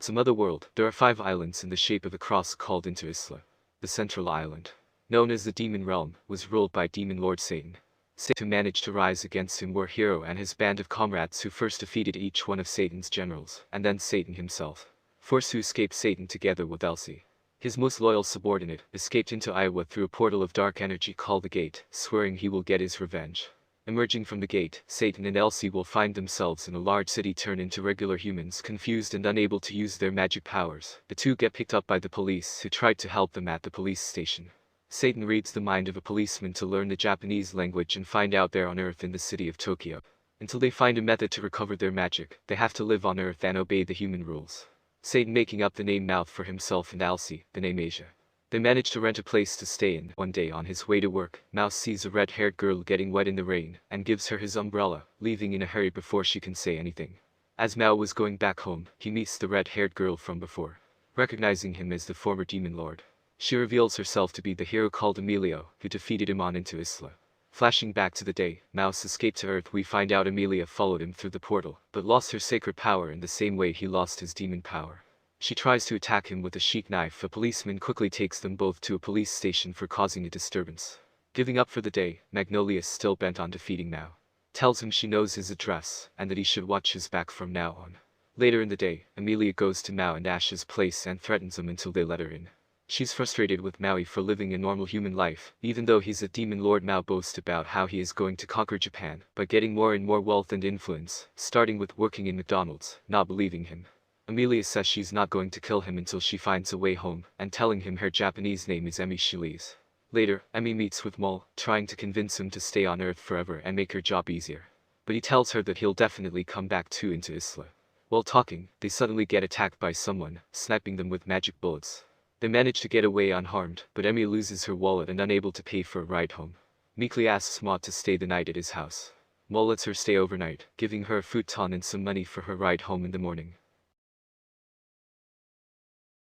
Some other world. There are 5 islands in the shape of a cross called Into Isla. The central island, known as the Demon Realm, was ruled by Demon Lord Satan. Satan managed to rise against him were Hero and his band of comrades who first defeated each one of Satan's generals, and then Satan himself. Forced to escape Satan together with Elsie, his most loyal subordinate, escaped into Iowa through a portal of dark energy called the Gate, swearing he will get his revenge. Emerging from the gate, Satan and Elsie will find themselves in a large city turned into regular humans, confused and unable to use their magic powers. The two get picked up by the police who tried to help them at the police station. Satan reads the mind of a policeman to learn the Japanese language and find out they're on Earth in the city of Tokyo. Until they find a method to recover their magic, they have to live on Earth and obey the human rules. Satan making up the name Mouth for himself and Elsie, the name Asia. They manage to rent a place to stay in. One day on his way to work, Mouse sees a red-haired girl getting wet in the rain, and gives her his umbrella, leaving in a hurry before she can say anything. As Mao was going back home, he meets the red-haired girl from before. Recognizing him as the former Demon Lord, she reveals herself to be the hero called Emilio, who defeated him on Into Isla. Flashing back to the day Mouse escaped to Earth, we find out Emilia followed him through the portal, but lost her sacred power in the same way he lost his demon power. She tries to attack him with a sheath knife. A policeman quickly takes them both to a police station for causing a disturbance. Giving up for the day, Magnolia is still bent on defeating Mao. Tells him she knows his address, and that he should watch his back from now on. Later in the day, Emilia goes to Mao and Ash's place and threatens him until they let her in. She's frustrated with Maui for living a normal human life. Even though he's a demon lord, Mao boasts about how he is going to conquer Japan by getting more and more wealth and influence, starting with working in McDonald's, not believing him. Emilia says she's not going to kill him until she finds a way home, and telling him her Japanese name is Emi. She leaves. Later, Emi meets with Mole, trying to convince him to stay on Earth forever and make her job easier. But he tells her that he'll definitely come back too Into Isla. While talking, they suddenly get attacked by someone, sniping them with magic bullets. They manage to get away unharmed, but Emi loses her wallet and unable to pay for a ride home. Meekly asks Maud to stay the night at his house. Mole lets her stay overnight, giving her a futon and some money for her ride home in the morning.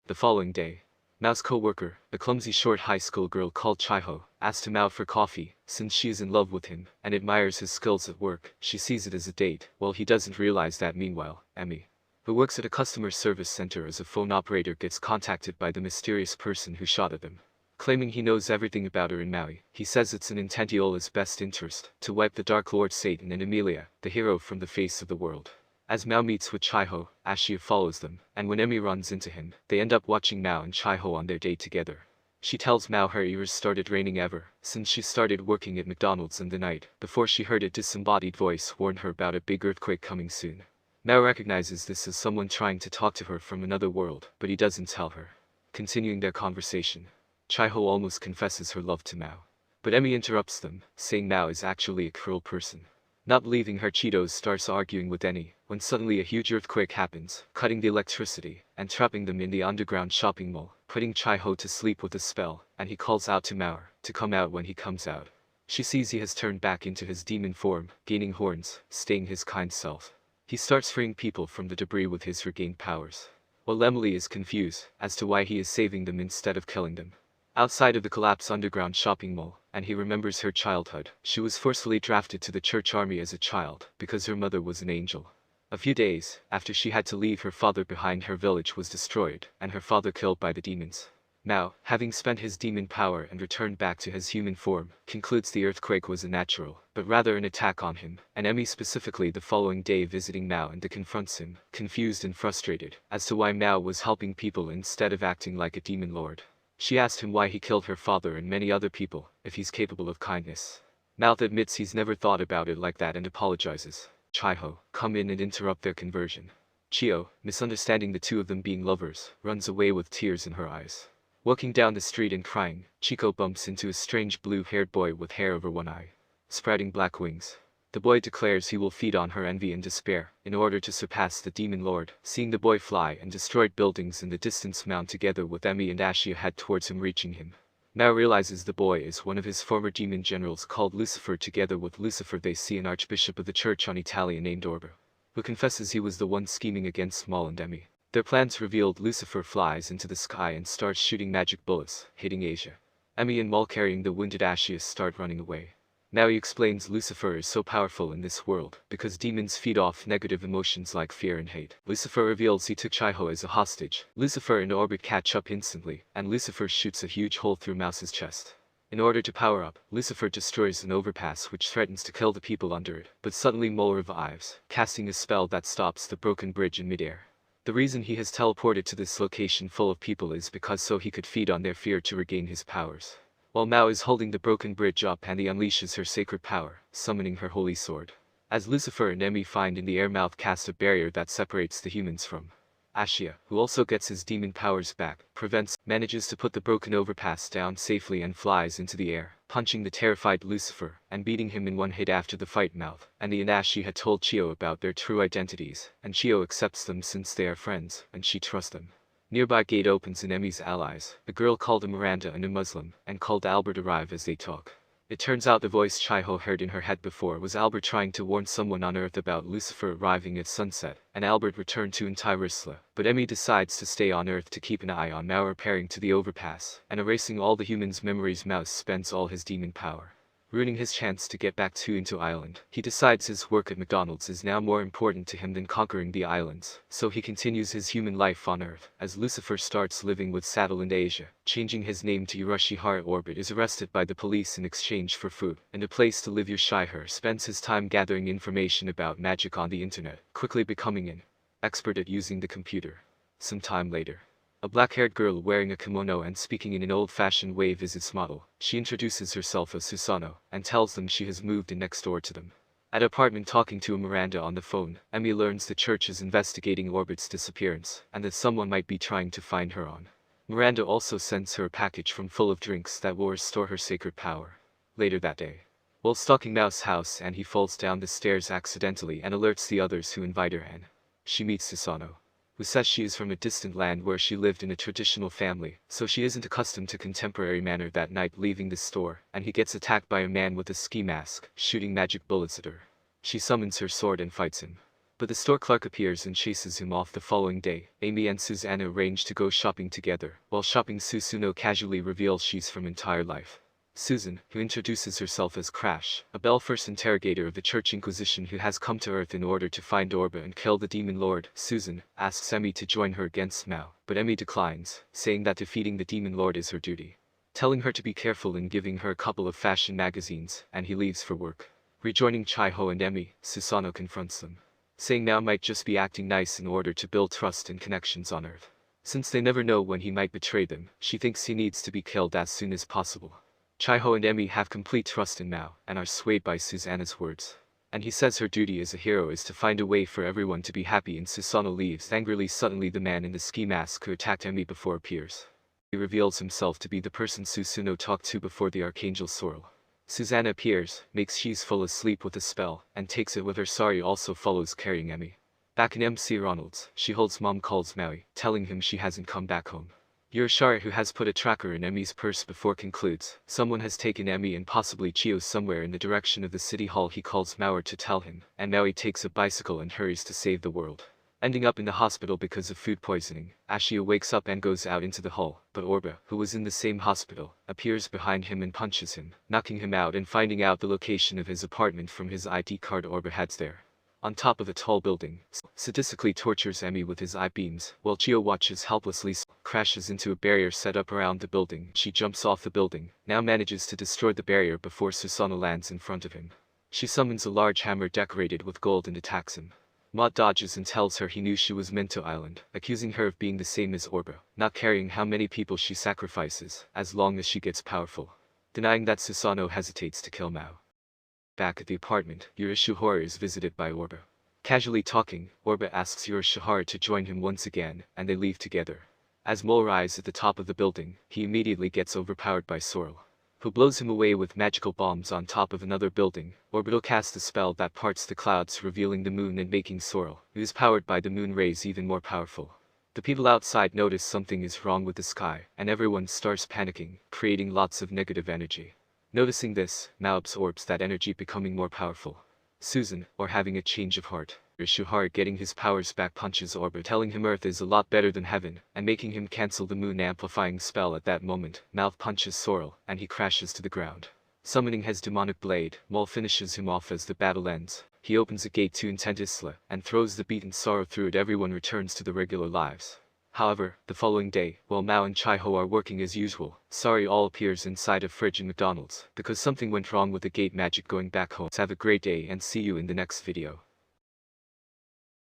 The following day, Mao's co-worker, a clumsy short high school girl called Chiho, asks Mao for coffee. Since she is in love with him and admires his skills at work, she sees it as a date. Well, he doesn't realize that. Meanwhile, Emi, who works at a customer service center as a phone operator, gets contacted by the mysterious person who shot at them. Claiming he knows everything about her and Maui, he says it's in Intentiola's best interest to wipe the Dark Lord Satan and Emilia, the hero, from the face of the world. As Mao meets with Chiho, Ashia follows them, and when Emi runs into him, they end up watching Mao and Chiho on their date together. She tells Mao her ears started raining ever since she started working at McDonald's, and the night before she heard a disembodied voice warn her about a big earthquake coming soon. Mao recognizes this as someone trying to talk to her from another world, but he doesn't tell her. Continuing their conversation, Chiho almost confesses her love to Mao. But Emi interrupts them, saying Mao is actually a cruel person. Not believing her, Cheetos starts arguing with Eni, when suddenly a huge earthquake happens, cutting the electricity, and trapping them in the underground shopping mall, putting Chiho to sleep with a spell, and he calls out to Mao to come out. When he comes out, she sees he has turned back into his demon form, gaining horns, staying his kind self. He starts freeing people from the debris with his regained powers, while Emily is confused as to why he is saving them instead of killing them. Outside of the collapsed underground shopping mall, and he remembers her childhood. She was forcefully drafted to the church army as a child because her mother was an angel. A few days after she had to leave her father behind, her village was destroyed and her father killed by the demons. Mao, having spent his demon power and returned back to his human form, concludes the earthquake was a natural, but rather an attack on him, and Emi specifically the following day visiting Mao and confronts him, confused and frustrated as to why Mao was helping people instead of acting like a demon lord. She asked him why he killed her father and many other people, if he's capable of kindness. Mao admits he's never thought about it like that and apologizes. Chiho come in and interrupt their conversion. Chio, misunderstanding the two of them being lovers, runs away with tears in her eyes. Walking down the street and crying, Chico bumps into a strange blue-haired boy with hair over one eye, sprouting black wings. The boy declares he will feed on her envy and despair in order to surpass the demon lord. Seeing the boy fly and destroyed buildings in the distance, Mao together with Emi and Ashia head towards him, reaching him. Mao realizes the boy is one of his former demon generals called Lucifer. Together with Lucifer they see an archbishop of the church on Italia named Orba, who confesses he was the one scheming against Small and Emi. Their plans revealed, Lucifer flies into the sky and starts shooting magic bullets, hitting Asia. Emi and Maul carrying the wounded Ashia start running away. Maui explains Lucifer is so powerful in this world because demons feed off negative emotions like fear and hate. Lucifer reveals he took Chiho as a hostage. Lucifer and Orbit catch up instantly, and Lucifer shoots a huge hole through Mouse's chest. In order to power up, Lucifer destroys an overpass which threatens to kill the people under it, but suddenly Mole revives, casting a spell that stops the broken bridge in midair. The reason he has teleported to this location full of people is because so he could feed on their fear to regain his powers. While Mao is holding the broken bridge up and he unleashes her sacred power, summoning her holy sword. As Lucifer and Emmy find in the air, Mouth casts a barrier that separates the humans from Ashia, who also gets his demon powers back, manages to put the broken overpass down safely and flies into the air, punching the terrified Lucifer, and beating him in one hit. After the fight, Mouth and the Anashi had told Chio about their true identities, and Chio accepts them since they are friends, and she trusts them. Nearby gate opens and Emmy's allies, a girl called Miranda and a Muslim, and called Albert arrive as they talk. It turns out the voice Chiho heard in her head before was Albert trying to warn someone on Earth about Lucifer arriving at sunset, and Albert returned to Antirisla, but Emmy decides to stay on Earth to keep an eye on Mao repairing to the overpass, and erasing all the humans' memories. Mouse spends all his demon power, ruining his chance to get back to Into Island. He decides his work at McDonald's is now more important to him than conquering the islands, so he continues his human life on Earth. As Lucifer starts living with Saddle in Asia, changing his name to Urashihara, Orbit is arrested by the police in exchange for food and a place to live. Urashihara spends his time gathering information about magic on the internet, quickly becoming an expert at using the computer. Some time later, a black-haired girl wearing a kimono and speaking in an old-fashioned way visits Model. She introduces herself as Susano, and tells them she has moved in next door to them. At apartment, talking to Miranda on the phone, Emmy learns the church is investigating Orbit's disappearance, and that someone might be trying to find her on. Miranda also sends her a package full of drinks that will restore her sacred power. Later that day, while stalking Mouse's house, and he falls down the stairs accidentally and alerts the others who invite her in. She meets Susano, who says she is from a distant land where she lived in a traditional family, so she isn't accustomed to contemporary manner. That night, leaving the store, and he gets attacked by a man with a ski mask, shooting magic bullets at her. She summons her sword and fights him, but the store clerk appears and chases him off. The following day, Amy and Susanna arrange to go shopping together. While shopping, Susuno casually reveals she's from Entire Life. Susan, who introduces herself as Crash, a Belfast interrogator of the Church Inquisition who has come to Earth in order to find Orba and kill the Demon Lord. Susan asks Emmy to join her against Mao, but Emmy declines, saying that defeating the Demon Lord is her duty, telling her to be careful and giving her a couple of fashion magazines, and he leaves for work. Rejoining Chiho and Emmy, Susano confronts them, saying Mao might just be acting nice in order to build trust and connections on Earth. Since they never know when he might betray them, she thinks he needs to be killed as soon as possible. Chiho and Emmy have complete trust in Mao, and are swayed by Susanna's words. And he says her duty as a hero is to find a way for everyone to be happy, and Susano leaves angrily. Suddenly the man in the ski mask who attacked Emmy before appears. He reveals himself to be the person Susuno talked to before, the Archangel Sorrel. Susanna appears, makes She's fall asleep with a spell, and takes it with her. Sari also follows, carrying Emmy. Back in MC Ronald's, she holds Mom calls Maui, telling him she hasn't come back home. Urashihara, who has put a tracker in Emmy's purse before, concludes someone has taken Emmy and possibly Chio somewhere in the direction of the city hall. He calls Mauer to tell him, and Maui takes a bicycle and hurries to save the world, ending up in the hospital because of food poisoning. Ashia wakes up and goes out into the hall, but Orba, who was in the same hospital, appears behind him and punches him, knocking him out, and finding out the location of his apartment from his ID card. Orba heads there, on top of a tall building, sadistically tortures Emmy with his eye beams, while Chio watches helplessly. Crashes into a barrier set up around the building. She jumps off the building, now manages to destroy the barrier before Susano lands in front of him. She summons a large hammer decorated with gold and attacks him. Maud dodges and tells her he knew she was Minto Island, accusing her of being the same as Orba, not caring how many people she sacrifices, as long as she gets powerful, denying that Susano hesitates to kill Mao. Back at the apartment, Urashihara is visited by Orba. Casually talking, Orba asks Urashihara to join him once again, and they leave together. As Mole arrives at the top of the building, he immediately gets overpowered by Sorrel, who blows him away with magical bombs on top of another building. Orbital casts a spell that parts the clouds, revealing the moon and making Sorrel, who is powered by the moon rays, even more powerful. The people outside notice something is wrong with the sky, and everyone starts panicking, creating lots of negative energy. Noticing this, Mao absorbs that energy, becoming more powerful. Susan, or having a change of heart, Urashihara getting his powers back, punches Orba, telling him Earth is a lot better than heaven, and making him cancel the moon amplifying spell. At that moment, Mouth punches Sorrel, and he crashes to the ground. Summoning his demonic blade, Maul finishes him off as the battle ends. He opens a gate to Intent Isla, and throws the beaten sorrow through it. Everyone returns to their regular lives. However, the following day, while Mao and Chaiho are working as usual, Sari all appears inside a fridge in McDonald's, because something went wrong with the gate magic going back home. Have a great day and see you in the next video.